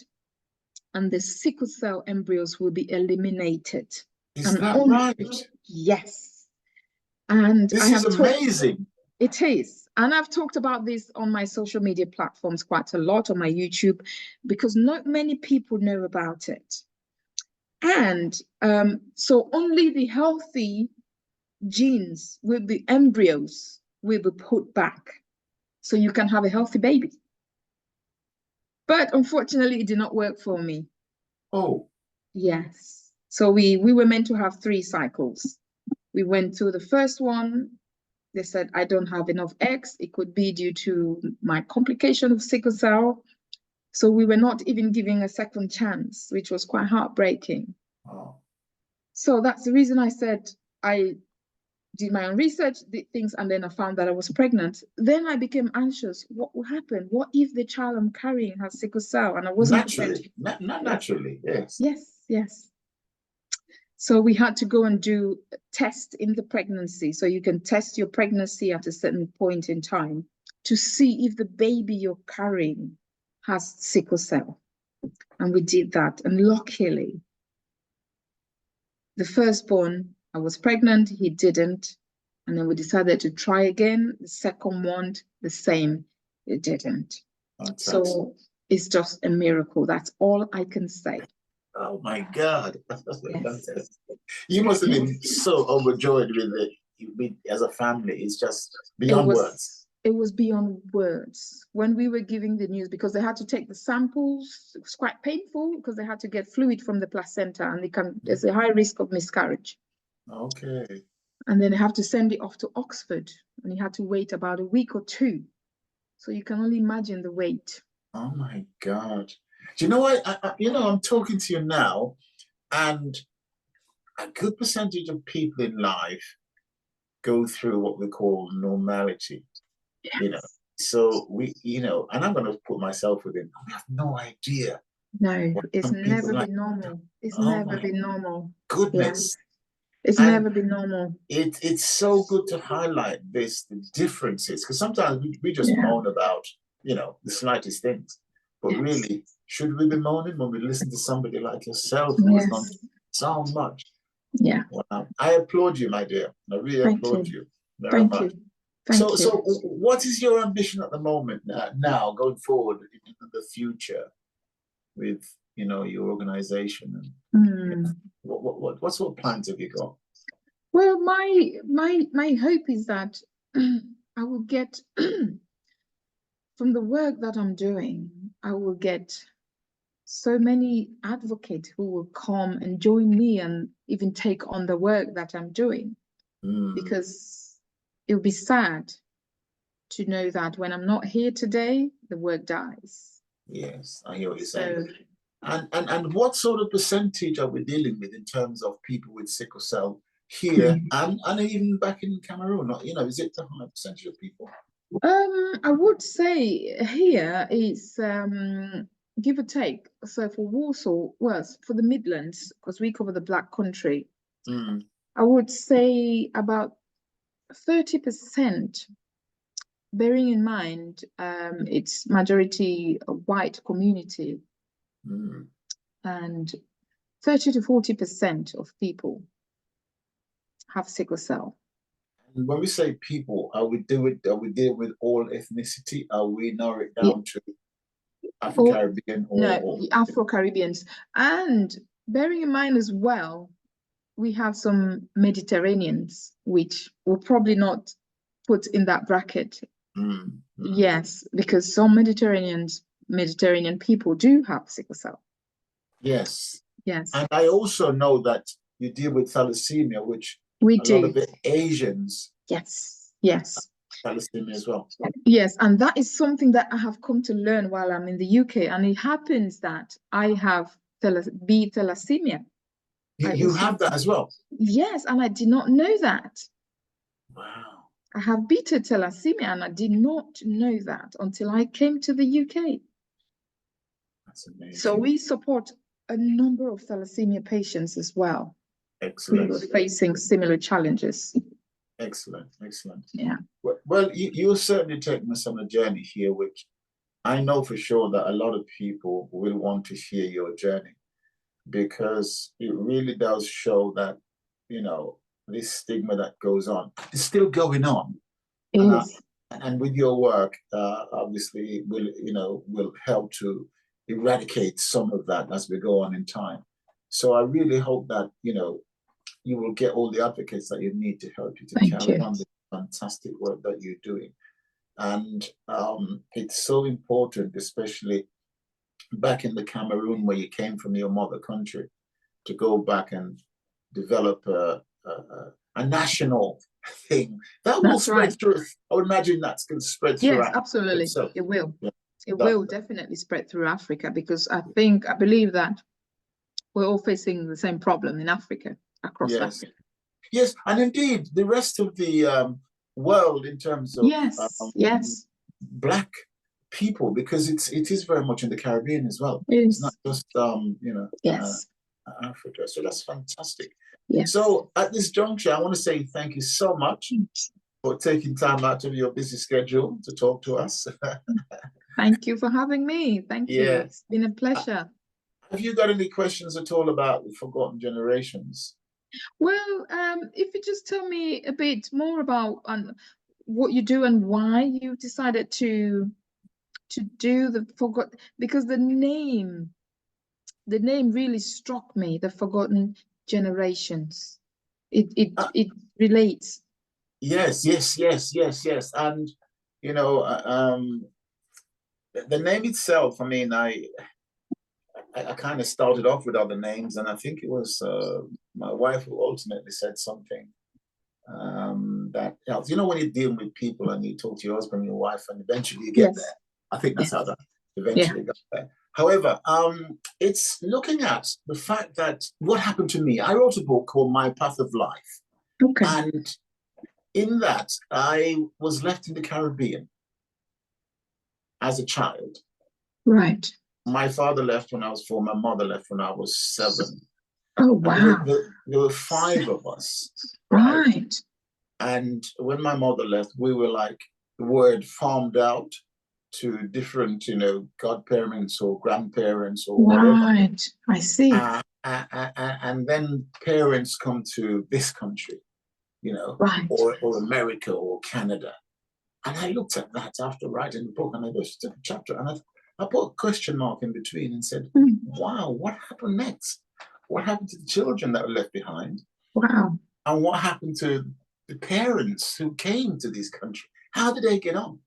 and the sickle cell embryos will be eliminated. Is that right? Yes. And this is amazing. It is. And I've talked about this on my social media platforms quite a lot, on my YouTube, because not many people know about it. And so only the healthy genes with the embryos will be put back, so you can have a healthy baby. But unfortunately, it did not work for me. Oh. Yes. So we were meant to have 3 cycles. We went to the first one. They said, I don't have enough eggs. It could be due to my complication of sickle cell. So we were not even giving a second chance, which was quite heartbreaking. Oh. So that's the reason I said I did my own research, did things, and then I found that I was pregnant. Then I became anxious. What will happen? What if the child I'm carrying has sickle cell? And I wasn't Naturally, not naturally, yes. Yes. So we had to go and do a test in the pregnancy. So you can test your pregnancy at a certain point in time to see if the baby you're carrying has sickle cell. And we did that. And luckily, the firstborn, I was pregnant, he didn't. And then we decided to try again. The second one, the same, it didn't. Fantastic. So it's just a miracle. That's all I can say. Oh my God. Yes. You must have been so overjoyed with it as a family. It's just beyond words. It was beyond words. When we were giving the news, because they had to take the samples, it was quite painful because they had to get fluid from the placenta and there's a high risk of miscarriage. Okay. And then they have to send it off to Oxford and you had to wait about a week or 2. So you can only imagine the wait. Oh my God. Do you know what? I'm talking to you now, and a good percentage of people in life go through what we call normality. Yes. So and I'm going to put myself within. I have no idea. No, it's never been normal. It's never been normal. Goodness. It's never been normal. It's so good to highlight the differences, because sometimes we just moan about, the slightest things. But really, should we be moaning when we listen to somebody like yourself who has gone through so much? Yeah. Wow. I applaud you, my dear. I really applaud you very much. Thank you. So what is your ambition at the moment now going forward in the future with, your organization? And what sort of plans have you got? Well, my hope is that I will get from the work that I'm doing, I will get so many advocates who will come and join me and even take on the work that I'm doing. Because it would be sad to know that when I'm not here today, the work dies. Yes, I hear what you're saying. And what sort of percentage are we dealing with in terms of people with sickle cell here and even back in Cameroon? Is it the high percentage of people? I would say here is give or take. So for Warsaw, well, for the Midlands, because we cover the Black Country, I would say about 30%, bearing in mind it's majority a white community, and 30 to 40% of people have sickle cell. And when we say people, are we dealing with all ethnicity? Are we narrow it down to Afro-Caribbean? No, Afro-Caribbeans. And bearing in mind as well, we have some Mediterraneans, which we'll probably not put in that bracket. Yes, because some Mediterranean people do have sickle cell. Yes. Yes. And I also know that you deal with thalassemia, which we a lot of the Asians. Yes. Thalassemia as well. Yes, and that is something that I have come to learn while I'm in the UK. And it happens that I have B thalassemia. You have that as well? Yes, and I did not know that. Wow. I have beta thalassemia, and I did not know that until I came to the UK. That's amazing. So we support a number of thalassemia patients as well. Excellent. Who are facing similar challenges. Excellent. Yeah. Well, you're certainly taking us on a journey here, which I know for sure that a lot of people will want to hear your journey, because it really does show that, this stigma that goes on is still going on. And with your work, obviously, will help to eradicate some of that as we go on in time. So I really hope that, you will get all the advocates that you need to help you to carry on the fantastic work that you're doing. And it's so important, especially back in the Cameroon where you came from your mother country to go back and develop a national thing that will That's spread right. through. I would imagine that's going to spread Yes, throughout absolutely. itself. It will. Yeah, It will definitely spread through Africa, because I believe that we're all facing the same problem in Africa, across yes, Africa. yes, and indeed the rest of the world in terms of Yes, yes, Black people, because it is very much in the Caribbean as well. it It's not is. just Yes, Africa. So that's fantastic. yes. So at this juncture, I want to say thank you so much for taking time out of your busy schedule to talk to us. Thank you for having me. Thank you. Yeah. It's been a pleasure. Have you got any questions at all about the forgotten generations? Well, if you just tell me a bit more about what you do and why you decided to do the forgot, because the name really struck me, the Forgotten Generations. It relates. Yes, yes, yes, yes, yes. And you know, the name itself, I mean, I kind of started off with other names, and I think it was my wife who ultimately said something that helps. You know, when you're dealing with people and you talk to your husband, your wife, and eventually you get Yes. there. I think that's Yes. how that eventually got there. However, it's looking at the fact that what happened to me. I wrote a book called My Path of Life. Okay. And in that, I was left in the Caribbean as a child. Right. My father left when I was 4. My mother left when I was 7. Oh, wow. There were 5 of us. Right. And when my mother left, we were like the word farmed out to different, godparents or grandparents or whatever. Right. I see. And then parents come to this country, Right. or America or Canada. And I looked at that after writing the book, and I just took a chapter and I put a question mark in between and said, wow, what happened next? What happened to the children that were left behind? Wow. And what happened to the parents who came to this country? How did they get on?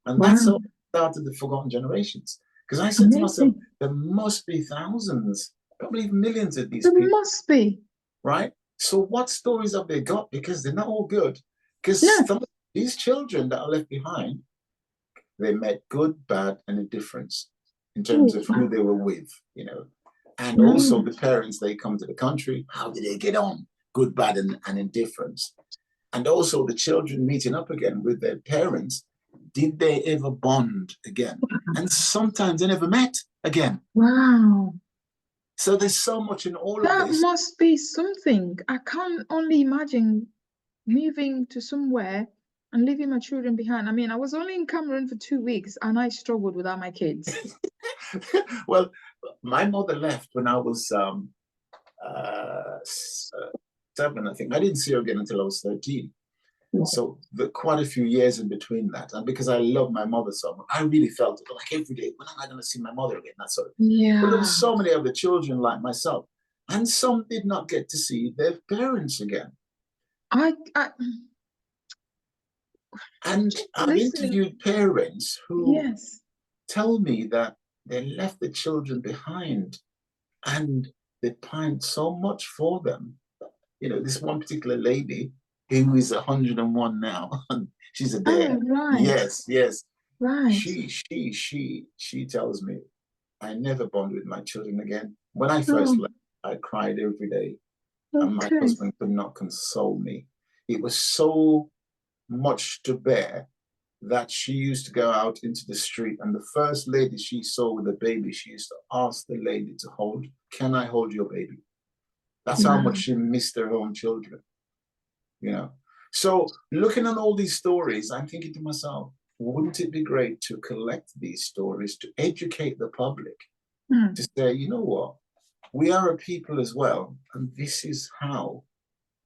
And that's how I started the Forgotten Generations. Because I said to myself, there must be thousands, probably even millions of these people. There must be. Right? So what stories have they got? Because they're not all good. Because some of these children that are left behind, they met good, bad, and indifference in terms of who they were with, And also the parents, they come to the country, how did they get on? Good, bad, and indifference. And also the children meeting up again with their parents, did they ever bond again? And sometimes they never met again. Wow. So there's so much in all of this. That must be something. I can't only imagine moving to somewhere and leaving my children behind. I mean, I was only in Cameroon for 2 weeks and I struggled without my kids. Well, my mother left when I was 7, I think. I didn't see her again until I was 13. So quite a few years in between that. And because I love my mother so much, I really felt it like every day, when am I going to see my mother again? That sort of thing. Yeah. But there were so many other children like myself. And some did not get to see their parents again. And I've interviewed parents who tell me that they left the children behind and they pined so much for them. This one particular lady who is 101 now, she's a dad. Oh, right. Yes, yes. Right. She tells me, I never bond with my children again. When I first left, I cried every day. And my husband could not console me. It was so much to bear that she used to go out into the street, and the first lady she saw with a baby, she used to ask the lady to hold, can I hold your baby? That's how much she missed her own children, So looking at all these stories, I'm thinking to myself, wouldn't it be great to collect these stories, to educate the public, to say, you know what, we are a people as well, and this is how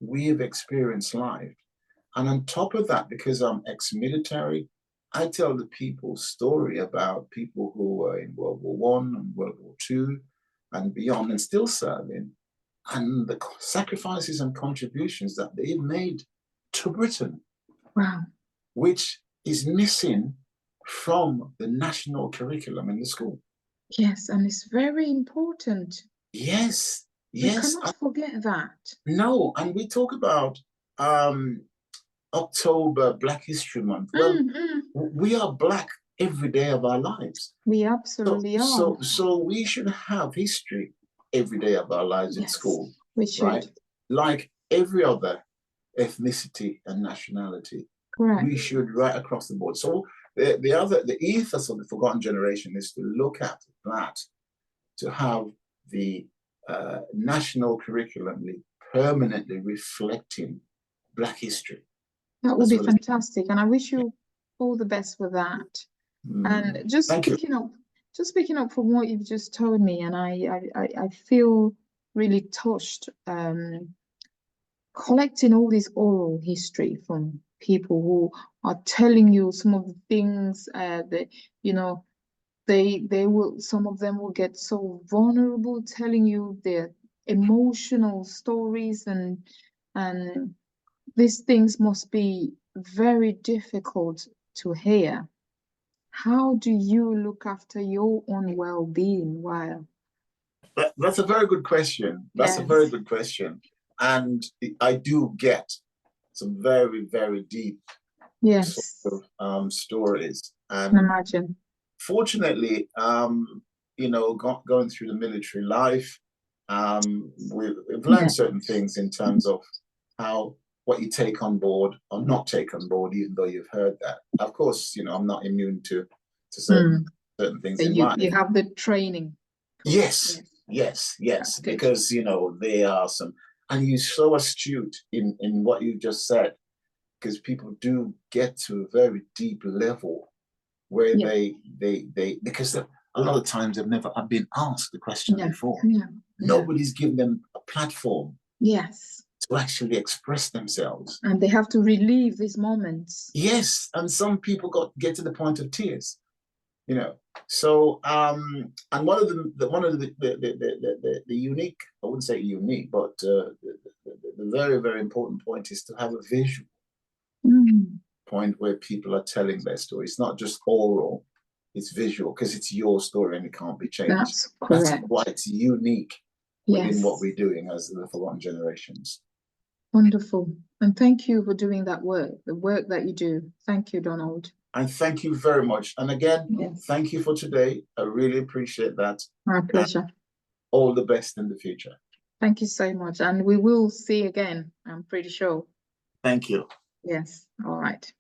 we have experienced life. And on top of that, because I'm ex-military, I tell the people story about people who were in World War I and World War II and beyond and still serving, and the sacrifices and contributions that they've made to Britain. Wow. Which is missing from the national curriculum in the school. Yes, and it's very important. Yes, We yes. cannot forget that. No, and we talk about October, Black History Month. Well, we are Black every day of our lives. We absolutely are. So we should have history every day of our lives in Yes, school, we should. right? Like every other ethnicity and nationality. Correct. We should right across the board. So the ethos of the forgotten generation is to look at that, to have the national curriculum permanently reflecting Black history. That would be fantastic, and I wish you all the best with that. And just speaking up from what you've just told me, and I feel really touched. Collecting all this oral history from people who are telling you some of the things that they will, some of them will get so vulnerable, telling you their emotional stories, and these things must be very difficult to hear. How do you look after your own well-being while? That's a very good question. That's a very good question. And I do get some very, very deep sort of, stories. And imagine. Fortunately, going through the military life, we've learned certain things in terms of what you take on board or not take on board, even though you've heard that. Of course, I'm not immune to certain things in life. You have the training. Yes. Because there are some, and you're so astute in what you just said, because people do get to a very deep level where they because a lot of times they've never been asked the question before. Nobody's given them a platform to actually express themselves, and they have to relive these moments. Yes, and some people get to the point of tears. So and one of the unique, I wouldn't say unique, but the very, very important point is to have a visual point where people are telling their story. It's not just oral, it's visual, because it's your story and it can't be changed. That's correct. That's why it's unique within what we're doing as the Forgotten Generations. Wonderful. And thank you for doing that work, the work that you do. Thank you, Donald. And thank you very much. And again, thank you for today. I really appreciate that. My pleasure. And all the best in the future. Thank you so much. And we will see again, I'm pretty sure. Thank you. Yes. All right.